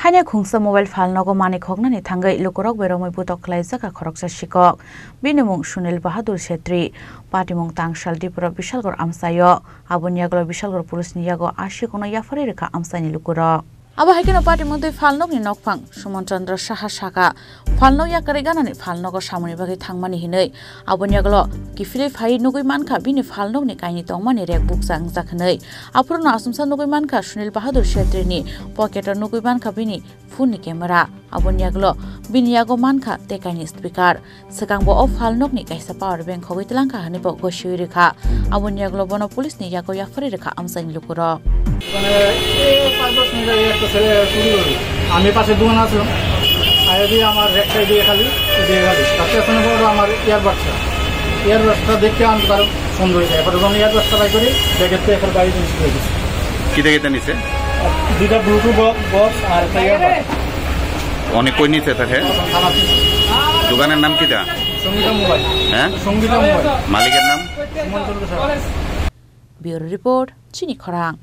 Hanya khungsa mobile phal nogo mani khognani thangai lukorok beromoi butok khlaijaka khoroksa sikok binimung Sunil Bahadur Shetri patimung tangshal dipura Bishalgor amsayo abuniaglo Bishalgor pulis niyago ashikono yafari rekha amsani lukorok abo haikeno patimung dei phalnok ni nokphang Sumon Chandra Saha Saka phalnok yakare ganani phalnogo samuni bagi thangmani hinei abuniaglo kifile phai nugui mankha bini phalnok ni kaini tongmani rek buksang jakhnei apurno asumsa nugui mankha Sunil Bahadur Shetri ni pocketor nugui mankha bini phone ni camera abuniaglo biniyago mankha tekaini speaker sekangbo of phalnok ni kaisa power bank khogoi telangka hanibo goshui rekha abuniaglo bono police ni yago yafari rekha amsani lukuro আমি পাশে দোকান আসলাম আগে দিয়ে আমার rake side দিয়ে খালি তাতে শুনে বড় আমার ইয়ারবাসটা দেখতে আমি তার সুন্দর হয়ে যায় এবার যখন ইয়ারবাসটা বাই করি দেখতে এখন গাড়ি জিনিস হয়ে গেছে কি দেখতে নিছে দুইটা ব্লুটুথ বক্স আর একটা ইয়ারবাস অনেক কই নিছে থাকে দোকানের নাম কিটা সঙ্গীতা মোবাইল হ্যাঁ সঙ্গীতা মোবাইল মালিকের নাম ব্যুরো রিপোর্ট চিনি খরাং।